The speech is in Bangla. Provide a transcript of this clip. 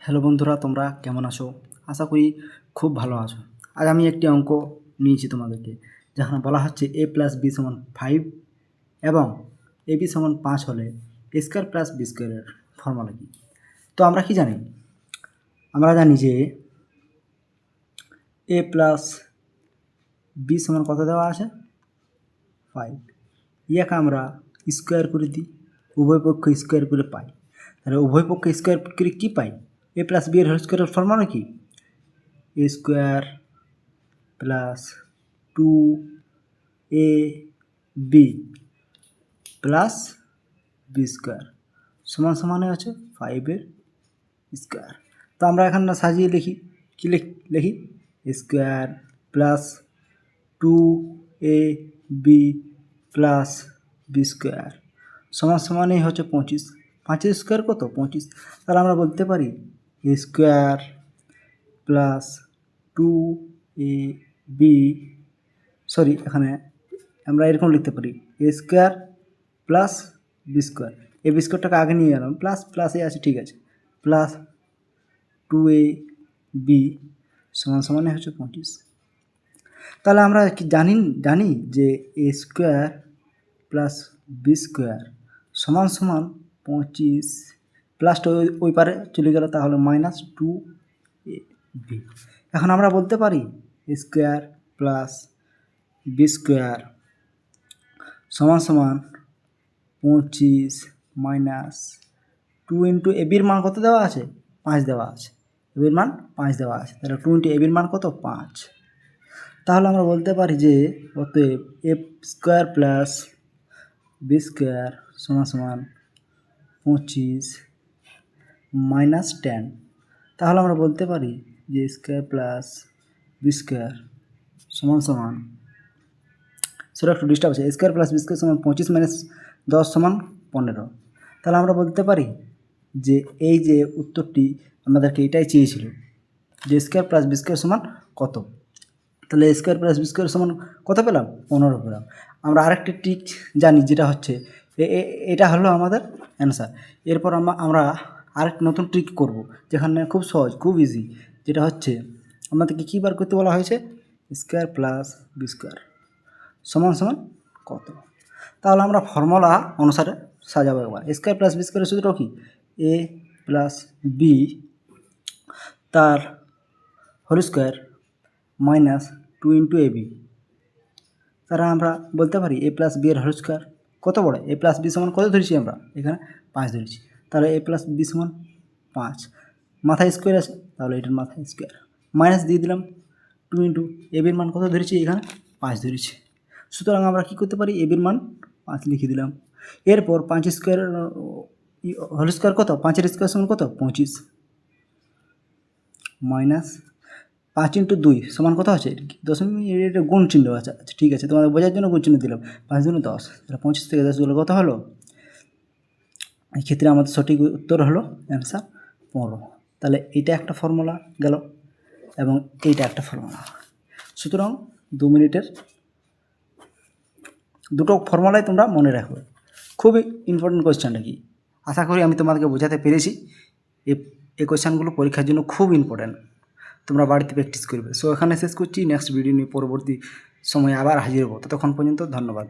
হ্যালো বন্ধুরা, তোমরা কেমন আছো? আশা করি খুব ভালো আছো। আজ আমি একটি অঙ্ক নিয়েছি তোমাদেরকে, যেখানে বলা হচ্ছে a প্লাস বি সমান 5 এবং এ বি সমান 5 হলে এ স্কোয়ার প্লাস বি স্কোয়ারের ফর্মুলা কী। তো আমরা কি জানি? আমরা জানি যে a প্লাস বি সমান কত দেওয়া আছে? 5। ইয়াকে আমরা স্কোয়ার করে দিই, উভয় পক্ষ স্কোয়ার করে পাই। তাহলে উভয় পক্ষ স্কোয়ার করে কী পাই? এ প্লাস বি এর হোল স্কোয়ারের ফর্মুলা কি? A square plus 2ab plus B square সমান সমানে আছে 5 স্কোয়ার। তো আমরা এখানে সাজিয়ে লিখি, কি লিখি? Square plus 2ab plus B square সমান সমানেই হচ্ছে 25। 5 স্কোয়ার কত? 25। তাহলে আমরা বলতে পারি স্কোয়ার প্লাস 2ab, সরি, এখানে আমরা এরকম লিখতে পারি এ square plus B square. A B স্কোয়ারটাকে আগে নিয়ে গেলাম, প্লাস প্লাসে আছে, ঠিক আছে, প্লাস 2ab সমান সমানে হচ্ছে 25। তাহলে আমরা কি জানি যে এ স্কোয়ার প্লাস বি স্কোয়ার সমান সমান 25, প্লাসটা ওই পারে চলে গেল, তাহলে মাইনাস 2ab। এখন আমরা বলতে পারি স্কোয়ার প্লাস বি স্কোয়ার সমান সমান 25 মাইনাস 2 ইন্টু এবির মান কত দেওয়া আছে? 5 দেওয়া আছে। এবির মান 5 দেওয়া আছে, তাহলে 2 ইন্টু এবির মান কত? 5। তাহলে আমরা বলতে পারি যে অতএব এ স্কোয়ার প্লাস বি স্কোয়ার সমান সমান 25 মাইনাস 10। তাহলে আমরা বলতে পারি যে স্কোয়ার প্লাস বি স্কোয়ার সমান সমান, সেটা একটু ডিস্টার্ব আছে, স্কোয়ার প্লাস বি স্কোয়ার সমান 25 মাইনাস 10 সমান 15। তাহলে আমরা বলতে পারি যে এই যে উত্তরটি আমাদেরকে এটাই চেয়েছিল, যে স্কোয়ার প্লাস বি স্কোয়ার সমান কত। তাহলে স্কোয়ার প্লাস বি স্কোয়ার সমান কত পেলাম? 15 পেলাম। আমরা আরেকটি ট্রিক জানি, যেটা হচ্ছে এটা হলো আমাদের অ্যান্সার। এরপর আমরা আরেকটি নতুন ট্রিক করব, যেখানে খুব সহজ, খুব ইজি, যেটা হচ্ছে আমাদেরকে কী বার করতে বলা হয়েছে? স্কোয়ার প্লাস বি স্কোয়ার সমান সমান কত। তাহলে আমরা ফর্মুলা অনুসারে সাজাবো একবার। স্কোয়ার প্লাস বি স্কোয়ারের সূত্র কি? এ প্লাস বি তার whole square minus 2 into AB. তারা আমরা বলতে পারি এ প্লাস বি এর হোল স্কোয়ার কত বড়? এ প্লাস বি সমান কত ধরেছি আমরা? এখানে 5 ধরেছি। তাহলে এ প্লাস বি সমান 5, মাথায় স্কোয়ার আছে, তাহলে এটার মাথায় স্কোয়ার, মাইনাস দিয়ে দিলাম 2 ইন্টু এবির মান কত ধরেছি? এখানে 5 ধরেছি। সুতরাং আমরা কী করতে পারি? এবির মান 5 লিখে দিলাম। এরপর 5 স্কোয়ার হোল স্কোয়ার কত? 5-এর স্কোয়ার সমান কত? 25 মাইনাস 5 ইন্টু 2 সমান কত আছে? দশমিক, এটা গুণ চিহ্ন আছে। আচ্ছা ঠিক আছে, তোমাদের বোঝার জন্য গুণ চিহ্ন দিলাম। 5 দুগুণে 10, তাহলে 25 থেকে 10 গেলে কত হলো? এই ক্ষেত্রে আমাদের সঠিক উত্তর হলো অ্যান্সার 15। তাহলে এইটা একটা ফর্মুলা গেল এবং এইটা একটা ফর্মুলা। সুতরাং 2 মিনিটের দুটো ফর্মুলাই তোমরা মনে রাখবে। খুবই ইম্পর্টেন্ট কোয়েশ্চেনটা কি, আশা করি আমি তোমাদেরকে বোঝাতে পেরেছি। এই কোয়েশ্চেনগুলো পরীক্ষার জন্য খুব ইম্পর্টেন্ট, তোমরা বাড়িতে প্র্যাকটিস করবে। সো এখানে শেষ করছি, নেক্সট ভিডিও নিয়ে পরবর্তী সময়ে আবার হাজির হবো। ততক্ষণ পর্যন্ত ধন্যবাদ।